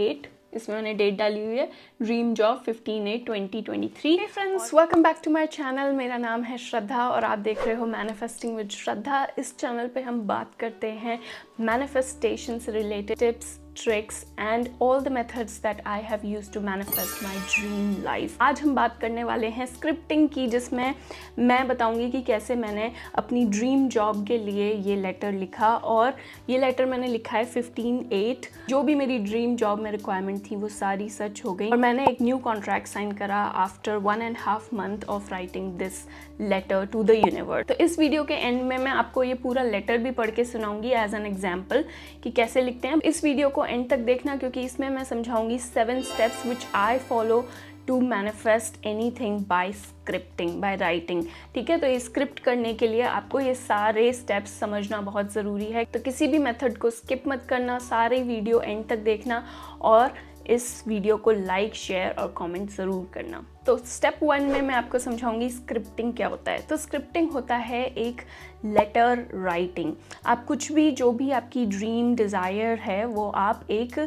8 इसमें मैंने डेट डाली हुई है dream job 15/8/2023। Hey friends, welcome back to my channel. मेरा नाम है श्रद्धा और आप देख रहे हो मैनिफेस्टिंग विद श्रद्धा। इस चैनल पे हम बात करते हैं मैनिफेस्टेशन से related tips, tricks and all the methods that I have used to manifest my dream life. आज हम बात करने वाले हैं स्क्रिप्टिंग की, जिसमें मैं बताऊंगी कि कैसे मैंने अपनी ड्रीम जॉब के लिए ये लेटर लिखा। और ये लेटर मैंने लिखा है 15/8। जो भी मेरी ड्रीम जॉब में रिक्वायरमेंट थी वो सारी सच हो गई और मैंने एक न्यू कॉन्ट्रैक्ट साइन करा after 1.5 month of writing this letter to the universe. तो इस वीडियो के एंड में मैं आपको ये पूरा लेटर भी पढ़ के सुनाऊंगी एज एन एग्जाम्पल कि कैसे लिखते हैं। इस वीडियो को एंड तक देखना क्योंकि इसमें मैं समझाऊंगी 7 steps which I follow to manifest anything by scripting, by writing. ठीक है, तो ये स्क्रिप्ट करने के लिए आपको ये सारे स्टेप्स समझना बहुत ज़रूरी है। तो किसी भी मेथड को स्किप मत करना, सारे वीडियो एंड तक देखना और इस वीडियो को लाइक, शेयर और कमेंट ज़रूर करना। तो स्टेप 1 में मैं आपको समझाऊंगी स्क्रिप्टिंग क्या होता है। तो स्क्रिप्टिंग होता है एक लेटर राइटिंग। आप कुछ भी, जो भी आपकी ड्रीम डिज़ायर है वो आप एक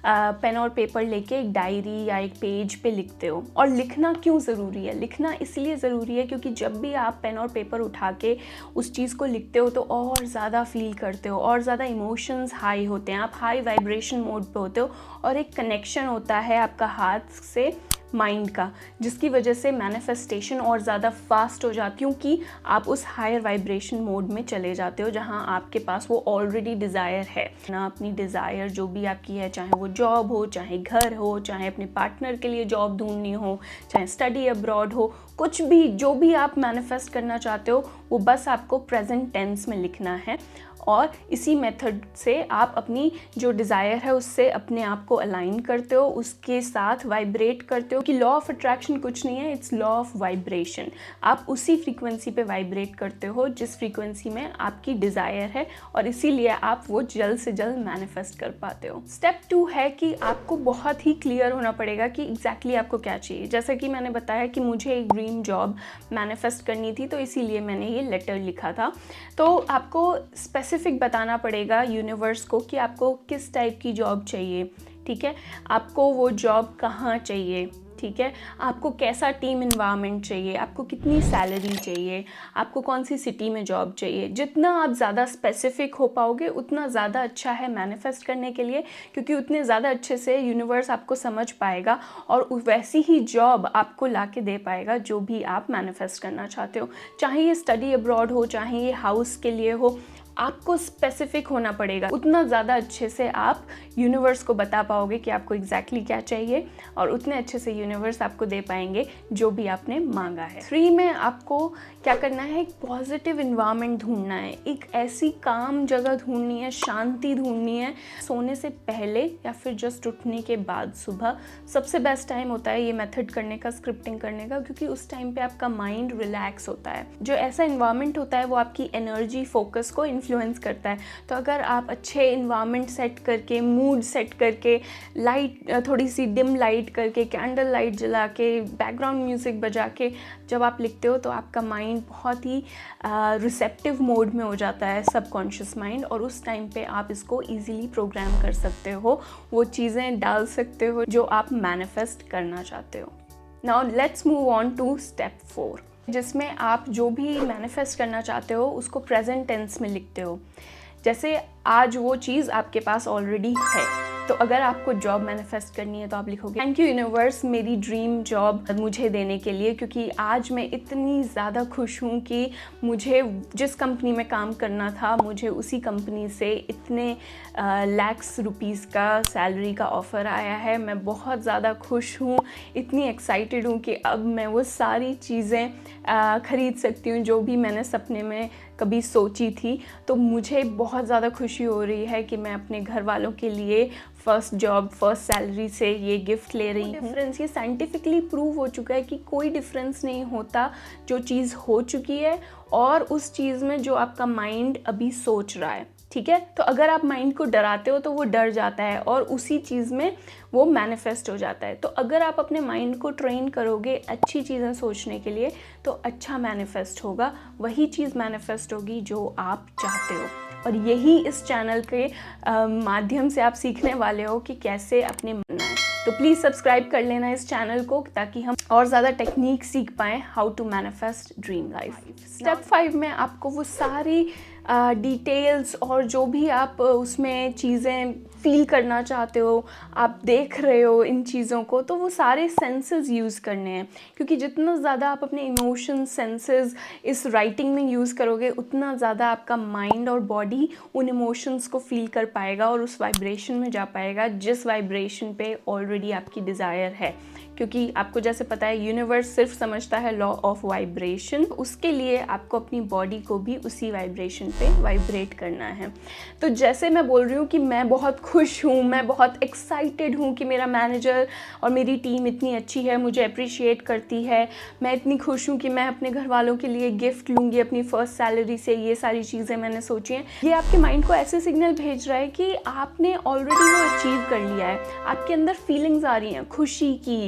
पेन और पेपर लेके एक डायरी या एक पेज पे लिखते हो। और लिखना क्यों ज़रूरी है? लिखना इसलिए ज़रूरी है क्योंकि जब भी आप पेन और पेपर उठा के उस चीज़ को लिखते हो तो और ज़्यादा फील करते हो, और ज़्यादा इमोशंस हाई होते हैं, आप हाई वाइब्रेशन मोड पे होते हो और एक कनेक्शन होता है आपका हाथ से माइंड का, जिसकी वजह से मैनिफेस्टेशन और ज़्यादा फास्ट हो जाती है क्योंकि आप उस हायर वाइब्रेशन मोड में चले जाते हो जहां आपके पास वो ऑलरेडी डिज़ायर है ना। अपनी डिज़ायर जो भी आपकी है, चाहे वो जॉब हो, चाहे घर हो, चाहे अपने पार्टनर के लिए जॉब ढूंढनी हो, चाहे स्टडी अब्रॉड हो, कुछ भी जो भी आप मैनिफेस्ट करना चाहते हो वो बस आपको प्रेजेंट टेंस में लिखना है। और इसी मेथड से आप अपनी जो डिज़ायर है उससे अपने आप को अलाइन करते हो, उसके साथ वाइब्रेट करते हो। कि लॉ ऑफ अट्रैक्शन कुछ नहीं है, इट्स लॉ ऑफ वाइब्रेशन। आप उसी फ्रीक्वेंसी पे वाइब्रेट करते हो जिस फ्रीक्वेंसी में आपकी डिज़ायर है और इसीलिए आप वो जल्द से जल्द मैनिफेस्ट कर पाते हो। स्टेप 2 है कि आपको बहुत ही क्लियर होना पड़ेगा कि एग्जैक्टली आपको क्या चाहिए। जैसा कि मैंने बताया कि मुझे एक ड्रीम जॉब मैनिफेस्ट करनी थी, तो इसीलिए मैंने ये लेटर लिखा था। तो आपको स्पेसिफिक बताना पड़ेगा यूनिवर्स को कि आपको किस टाइप की जॉब चाहिए। ठीक है, आपको वो जॉब कहाँ चाहिए। ठीक है, आपको कैसा टीम इन्वायरमेंट चाहिए, आपको कितनी सैलरी चाहिए, आपको कौन सी सिटी में जॉब चाहिए। जितना आप ज़्यादा स्पेसिफिक हो पाओगे उतना ज़्यादा अच्छा है मैनिफेस्ट करने के लिए, क्योंकि उतने ज़्यादा अच्छे से यूनिवर्स आपको समझ पाएगा और वैसी ही जॉब आपको ला के दे पाएगा जो भी आप मैनिफेस्ट करना चाहते हो। चाहे ये स्टडी अब्रॉड हो, चाहे ये हाउस के लिए हो, आपको स्पेसिफिक होना पड़ेगा। उतना ज़्यादा अच्छे से आप यूनिवर्स को बता पाओगे कि आपको एग्जैक्टली क्या चाहिए और उतने अच्छे से यूनिवर्स आपको दे पाएंगे जो भी आपने मांगा है। 3 में आपको क्या करना है, एक पॉजिटिव इन्वायरमेंट ढूंढना है, एक ऐसी काम जगह ढूंढनी है, शांति ढूंढनी है। सोने से पहले या फिर जस्ट उठने के बाद सुबह सबसे बेस्ट टाइम होता है ये मेथड करने का, स्क्रिप्टिंग करने का, क्योंकि उस टाइम पे आपका माइंड रिलैक्स होता है। जो ऐसा इन्वायरमेंट होता है वो आपकी एनर्जी, फोकस को इन्फ्लुएंस करता है। तो अगर आप अच्छे इन्वायरमेंट सेट करके, मूड सेट करके, लाइट थोड़ी सी डिम लाइट करके, कैंडल लाइट जला के, बैकग्राउंड म्यूज़िक बजा के जब आप लिखते हो तो आपका माइंड बहुत ही रिसेप्टिव मोड में हो जाता है, सबकॉन्शियस माइंड, और उस टाइम पे आप इसको इजीली प्रोग्राम कर सकते हो, वो चीज़ें डाल सकते हो जो आप मैनिफेस्ट करना चाहते हो। Now let's move on to step 4, जिसमें आप जो भी मैनिफेस्ट करना चाहते हो उसको प्रेजेंट टेंस में लिखते हो। जैसे आज वो चीज़ आपके पास ऑलरेडी है, तो अगर आपको जॉब मैनिफेस्ट करनी है तो आप लिखोगे थैंक यू यूनिवर्स मेरी ड्रीम जॉब मुझे देने के लिए, क्योंकि आज मैं इतनी ज़्यादा खुश हूँ कि मुझे जिस कंपनी में काम करना था मुझे उसी कंपनी से इतने लैक्स रुपीज़ का सैलरी का ऑफ़र आया है। मैं बहुत ज़्यादा खुश हूँ, इतनी एक्साइटेड हूँ कि अब मैं वो सारी चीज़ें ख़रीद सकती हूँ जो भी मैंने सपने में कभी सोची थी। तो मुझे बहुत ज़्यादा खुशी हो रही है कि मैं अपने घर वालों के लिए फर्स्ट जॉब, फर्स्ट सैलरी से ये गिफ्ट ले रही हूँ। डिफरेंस ये साइंटिफिकली प्रूव हो चुका है कि कोई डिफरेंस नहीं होता जो चीज़ हो चुकी है और उस चीज़ में जो आपका माइंड अभी सोच रहा है। ठीक है, तो अगर आप माइंड को डराते हो तो वो डर जाता है और उसी चीज़ में वो मैनिफेस्ट हो जाता है। तो अगर आप अपने माइंड को ट्रेन करोगे अच्छी चीज़ें सोचने के लिए तो अच्छा मैनिफेस्ट होगा, वही चीज़ मैनिफेस्ट होगी जो आप चाहते हो। और यही इस चैनल के माध्यम से आप सीखने वाले हो कि कैसे अपने तो प्लीज़ सब्सक्राइब कर लेना इस चैनल को ताकि हम और ज़्यादा टेक्निक सीख पाएँ how to manifest dream life. Step 5 में आपको वो सारी डिटेल्स और जो भी आप उसमें चीज़ें फील करना चाहते हो, आप देख रहे हो इन चीज़ों को, तो वो सारे सेंसेस यूज़ करने हैं, क्योंकि जितना ज़्यादा आप अपने इमोशंस सेंसेस इस राइटिंग में यूज़ करोगे उतना ज़्यादा आपका माइंड और बॉडी उन इमोशंस को फील कर पाएगा और उस वाइब्रेशन में जा पाएगा जिस वाइब्रेशन पे ऑलरेडी आपकी डिज़ायर है। क्योंकि आपको जैसे पता है यूनिवर्स सिर्फ समझता है लॉ ऑफ वाइब्रेशन, उसके लिए आपको अपनी बॉडी को भी उसी वाइब्रेशन पे वाइब्रेट करना है। तो जैसे मैं बोल रही हूँ कि मैं बहुत खुश हूँ, मैं बहुत एक्साइटेड हूँ कि मेरा मैनेजर और मेरी टीम इतनी अच्छी है, मुझे अप्रिशिएट करती है, मैं इतनी खुश हूँ कि मैं अपने घर वालों के लिए गिफ्ट लूँगी अपनी फर्स्ट सैलरी से, ये सारी चीज़ें मैंने सोची हैं। ये आपके माइंड को ऐसे सिग्नल भेज रहा है कि आपने ऑलरेडी वो अचीव कर लिया है। आपके अंदर फीलिंग्स आ रही हैं खुशी की,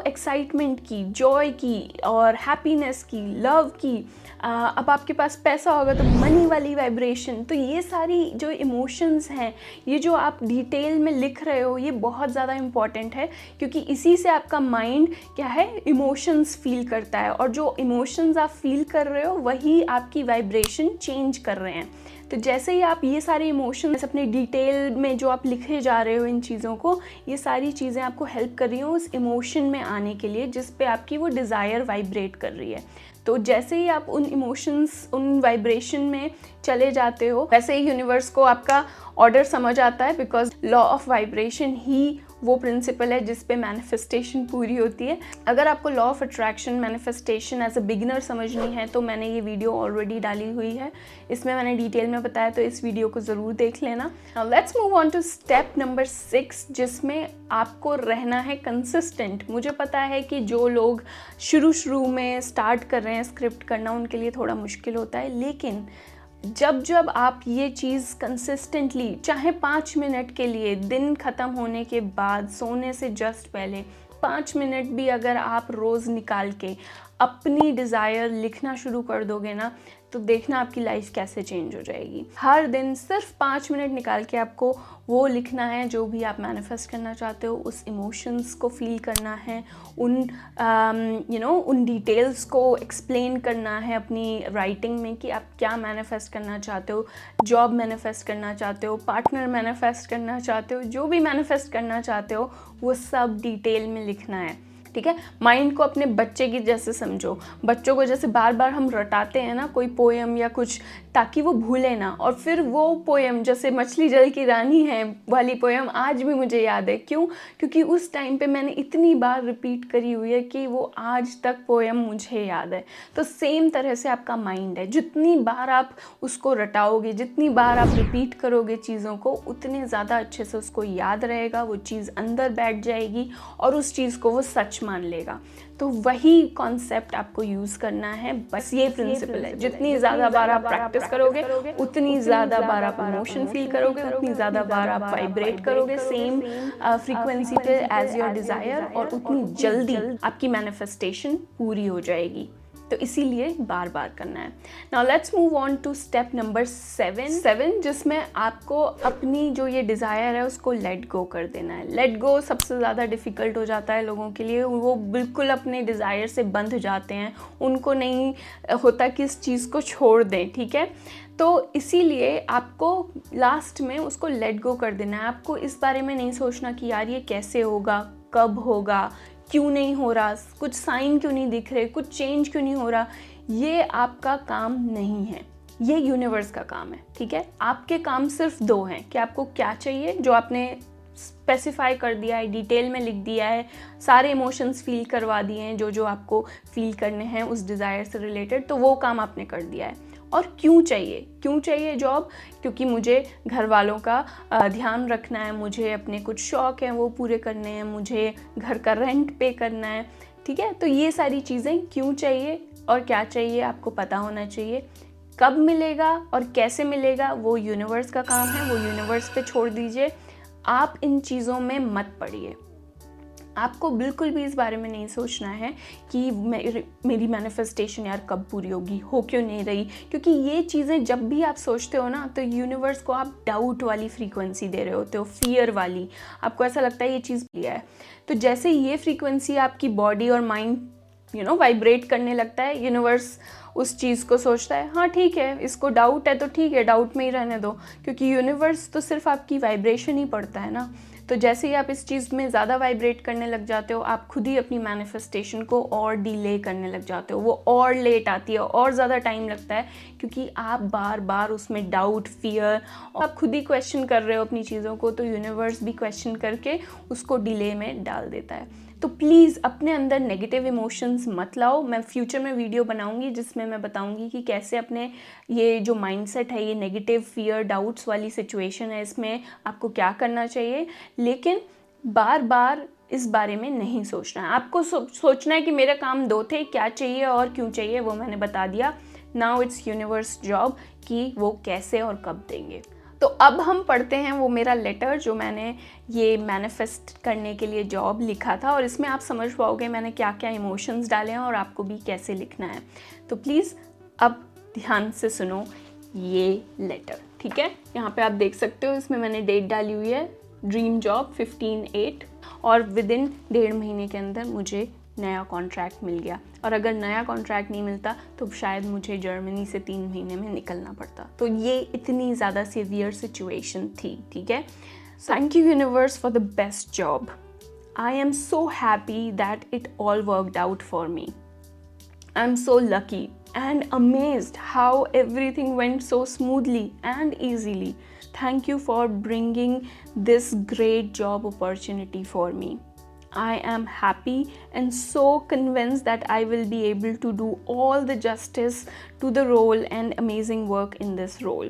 एक्साइटमेंट की, जॉय की और हैप्पीनेस की, लव की। अब आपके पास पैसा होगा तो मनी वाली वाइब्रेशन। तो ये सारी जो इमोशंस हैं, ये जो आप डिटेल में लिख रहे हो, ये बहुत ज़्यादा इम्पॉर्टेंट है, क्योंकि इसी से आपका माइंड क्या है, इमोशंस फील करता है, और जो इमोशंस आप फील कर रहे हो वही आपकी वाइब्रेशन चेंज कर रहे हैं। तो जैसे ही आप ये सारे इमोशंस अपने डिटेल में जो आप लिखे जा रहे हो इन चीज़ों को, ये सारी चीज़ें आपको हेल्प कर रही हो उस इमोशन में आने के लिए जिस पे आपकी वो डिज़ायर वाइब्रेट कर रही है। तो जैसे ही आप उन इमोशंस, उन वाइब्रेशन में चले जाते हो, वैसे ही यूनिवर्स को आपका ऑर्डर समझ आता है, बिकॉज लॉ ऑफ वाइब्रेशन ही वो प्रिंसिपल है जिस पे मैनिफेस्टेशन पूरी होती है। अगर आपको law of attraction, manifestation as a beginner समझनी है तो मैंने ये वीडियो ऑलरेडी डाली हुई है, इसमें मैंने डिटेल में बताया, तो इस वीडियो को ज़रूर देख लेना। Now let's move on to step number 6, जिसमें आपको रहना है कंसिस्टेंट। मुझे पता है कि जो लोग शुरू में स्टार्ट कर रहे हैं स्क्रिप्ट करना, उनके लिए थोड़ा मुश्किल होता है, लेकिन जब आप ये चीज़ कंसिस्टेंटली, चाहे 5 मिनट के लिए, दिन ख़त्म होने के बाद, सोने से जस्ट पहले 5 मिनट भी अगर आप रोज़ निकाल के अपनी डिज़ायर लिखना शुरू कर दोगे ना, तो देखना आपकी लाइफ कैसे चेंज हो जाएगी। हर दिन सिर्फ 5 मिनट निकाल के आपको वो लिखना है जो भी आप मैनिफेस्ट करना चाहते हो, उस इमोशंस को फील करना है, उन डिटेल्स को एक्सप्लेन करना है अपनी राइटिंग में कि आप क्या मैनिफेस्ट करना चाहते हो, जॉब मैनिफेस्ट करना चाहते हो, पार्टनर मैनिफेस्ट करना चाहते हो, जो भी मैनिफेस्ट करना चाहते हो वो सब डिटेल में लिखना है। ठीक है, माइंड को अपने बच्चे की जैसे समझो। बच्चों को जैसे बार बार हम रटाते हैं ना कोई पोएम या कुछ, ताकि वो भूले ना, और फिर वो पोएम, जैसे मछली जल की रानी है वाली पोएम आज भी मुझे याद है। क्यों? क्योंकि उस टाइम पे मैंने इतनी बार रिपीट करी हुई है कि वो आज तक पोएम मुझे याद है। तो सेम तरह से आपका माइंड है, जितनी बार आप उसको रटाओगे, जितनी बार आप रिपीट करोगे चीज़ों को, उतने ज़्यादा अच्छे से उसको याद रहेगा, वो चीज़ अंदर बैठ जाएगी और उस चीज़ को वो सच मान लेगा। तो वही कॉन्सेप्ट आपको यूज़ करना है, बस ये प्रिंसिपल है। जितनी ज़्यादा बार आप प्रैक्टिस करोगे, उतनी ज़्यादा बार आप इमोशन फील करोगे, उतनी ज़्यादा बार आप वाइब्रेट करोगे सेम फ्रीक्वेंसी पे एज योर डिज़ायर, और उतनी जल्दी आपकी मैनिफेस्टेशन पूरी हो जाएगी। तो इसीलिए बार बार करना है। Now let's move on to step number 7, जिसमें आपको अपनी जो ये डिज़ायर है उसको लेट गो कर देना है। लेट गो सबसे ज़्यादा डिफ़िकल्ट हो जाता है लोगों के लिए। वो बिल्कुल अपने डिज़ायर से बंध जाते हैं, उनको नहीं होता कि इस चीज़ को छोड़ दें। ठीक है, तो इसीलिए आपको लास्ट में उसको लेट गो कर देना है। आपको इस बारे में नहीं सोचना कि यार ये कैसे होगा, कब होगा, क्यों नहीं हो रहा, कुछ साइन क्यों नहीं दिख रहे, कुछ चेंज क्यों नहीं हो रहा। ये आपका काम नहीं है, ये यूनिवर्स का काम है। ठीक है, आपके काम सिर्फ 2 हैं कि आपको क्या चाहिए, जो आपने स्पेसिफाई कर दिया है, डिटेल में लिख दिया है, सारे इमोशंस फील करवा दिए हैं जो आपको फील करने हैं उस डिज़ायर से रिलेटेड, तो वो काम आपने कर दिया है। और क्यों चाहिए जॉब? क्योंकि मुझे घर वालों का ध्यान रखना है, मुझे अपने कुछ शौक़ हैं वो पूरे करने हैं, मुझे घर का रेंट पे करना है। ठीक है, तो ये सारी चीज़ें क्यों चाहिए और क्या चाहिए आपको पता होना चाहिए। कब मिलेगा और कैसे मिलेगा वो यूनिवर्स का काम है, वो यूनिवर्स पे छोड़ दीजिए। आप इन चीज़ों में मत पड़िए। आपको बिल्कुल भी इस बारे में नहीं सोचना है कि मेरी मैनिफेस्टेशन यार कब पूरी होगी, हो क्यों नहीं रही, क्योंकि ये चीज़ें जब भी आप सोचते हो ना तो यूनिवर्स को आप डाउट वाली फ्रीक्वेंसी दे रहे होते हो, फियर वाली। आपको ऐसा लगता है ये चीज़ लिया है, तो जैसे ये फ्रीक्वेंसी आपकी बॉडी और माइंड वाइब्रेट करने लगता है, यूनिवर्स उस चीज़ को सोचता है हाँ ठीक है, इसको डाउट है तो ठीक है, डाउट में ही रहने दो, क्योंकि यूनिवर्स तो सिर्फ आपकी वाइब्रेशन ही पढ़ता है ना। तो जैसे ही आप इस चीज़ में ज़्यादा वाइब्रेट करने लग जाते हो, आप खुद ही अपनी मैनिफेस्टेशन को और डिले करने लग जाते हो, वो और लेट आती है, और ज़्यादा टाइम लगता है, क्योंकि आप बार बार उसमें डाउट, फियर, और आप खुद ही क्वेश्चन कर रहे हो अपनी चीज़ों को, तो यूनिवर्स भी क्वेश्चन करके उसको डिले में डाल देता है। तो प्लीज़ अपने अंदर नेगेटिव इमोशंस मत लाओ। मैं फ्यूचर में वीडियो बनाऊंगी जिसमें मैं बताऊंगी कि कैसे अपने ये जो माइंडसेट है, ये नेगेटिव, फियर, डाउट्स वाली सिचुएशन है, इसमें आपको क्या करना चाहिए। लेकिन बार बार इस बारे में नहीं सोचना है। आपको सोचना है कि मेरा काम 2 थे, क्या चाहिए और क्यों चाहिए वो मैंने बता दिया। नाउ इट्स यूनिवर्स जॉब कि वो कैसे और कब देंगे। तो अब हम पढ़ते हैं वो मेरा लेटर जो मैंने ये मैनिफेस्ट करने के लिए जॉब लिखा था, और इसमें आप समझ पाओगे मैंने क्या क्या इमोशंस डाले हैं और आपको भी कैसे लिखना है। तो प्लीज़ अब ध्यान से सुनो ये लेटर, ठीक है। यहाँ पे आप देख सकते हो, इसमें मैंने डेट डाली हुई है ड्रीम जॉब 15/8, और विदिन 1.5 महीने के अंदर मुझे नया कॉन्ट्रैक्ट मिल गया। और अगर नया कॉन्ट्रैक्ट नहीं मिलता तो शायद मुझे जर्मनी से 3 महीने में निकलना पड़ता। तो ये इतनी ज़्यादा सीवियर सिचुएशन थी, ठीक है। Thank you universe for the best job. I am so happy that it all worked out for me. I am so lucky and amazed how everything went so smoothly and easily. Thank you for bringing this great job opportunity for me. I am happy and so convinced that I will be able to do all the justice to the role and amazing work in this role.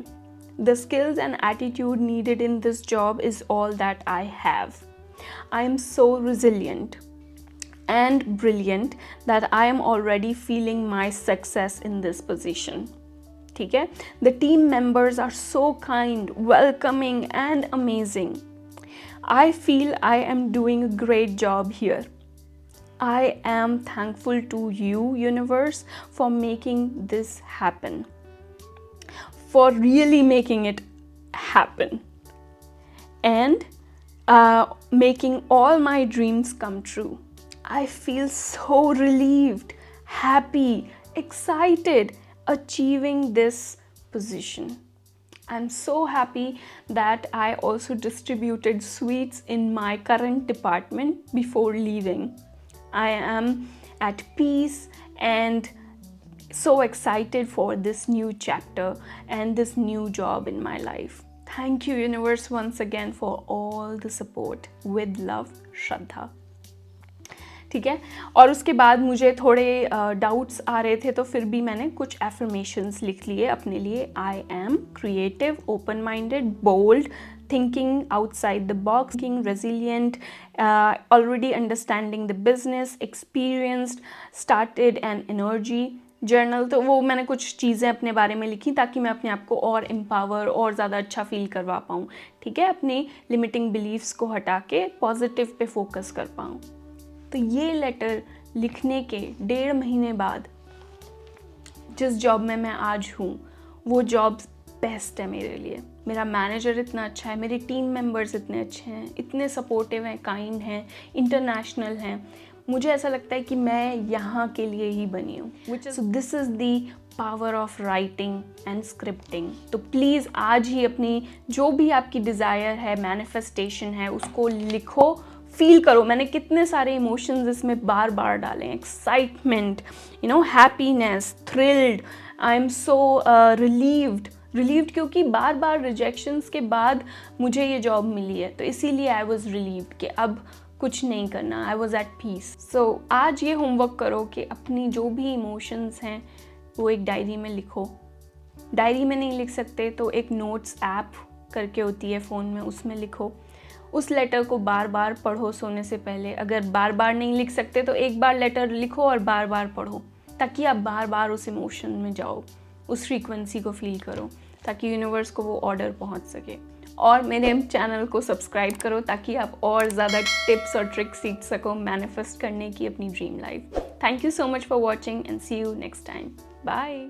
The skills and attitude needed in this job is all that I have. I am so resilient and brilliant that I am already feeling my success in this position. ठीक है? The team members are so kind, welcoming and amazing. I feel I am doing a great job here. I am thankful to you, universe, for making this happen. For really making it happen. And making all my dreams come true. I feel so relieved, happy, excited achieving this position. I'm so happy that I also distributed sweets in my current department before leaving. I am at peace and so excited for this new chapter and this new job in my life. Thank you, universe, once again for all the support. With love, Shraddha. ठीक है। और उसके बाद मुझे थोड़े doubts आ रहे थे, तो फिर भी मैंने कुछ एफर्मेशंस लिख लिए अपने लिए। I am creative, open minded, bold, thinking outside the box, thinking resilient, already understanding the business, experienced, started and energy. Journal, तो वो मैंने कुछ चीज़ें अपने बारे में लिखी ताकि मैं अपने आप को और एम्पावर और ज़्यादा अच्छा फील करवा पाऊँ, ठीक है, अपनी लिमिटिंग बिलीव्स को हटा के पॉजिटिव पे फोकस कर पाऊँ। तो ये लेटर लिखने के 1.5 महीने बाद जिस जॉब में मैं आज हूँ वो जॉब बेस्ट है मेरे लिए। मेरा मैनेजर इतना अच्छा है, मेरे टीम मेंबर्स इतने अच्छे हैं, इतने सपोर्टिव हैं, काइंड हैं, इंटरनेशनल हैं। मुझे ऐसा लगता है कि मैं यहाँ के लिए ही बनी हूँ। So this is the power of writing and scripting. तो प्लीज़ आज ही अपनी जो भी आपकी डिज़ायर है, मैनिफेस्टेशन है, उसको लिखो, फील करो। मैंने कितने सारे इमोशंस इसमें बार बार डाले हैं। Excitement, happiness, thrilled, I am so relieved क्योंकि बार बार रिजेक्शंस के बाद मुझे ये जॉब मिली है, तो इसीलिए आई वॉज रिलीव्ड कि अब कुछ नहीं करना, आई वॉज एट पीस। सो आज ये होमवर्क करो कि अपनी जो भी इमोशंस हैं वो एक डायरी में लिखो। डायरी में नहीं लिख सकते तो एक नोट्स ऐप करके होती है फ़ोन में, उसमें लिखो। उस लेटर को बार बार पढ़ो सोने से पहले। अगर बार बार नहीं लिख सकते तो एक बार लेटर लिखो और बार बार पढ़ो, ताकि आप बार बार उस इमोशन में जाओ, उस फ्रीक्वेंसी को फील करो, ताकि यूनिवर्स को वो ऑर्डर पहुंच सके। और मेरे चैनल को सब्सक्राइब करो ताकि आप और ज़्यादा टिप्स और ट्रिक्स सीख सको मैनिफेस्ट करने की अपनी dream life. Thank you so much for watching and see you next time. Bye.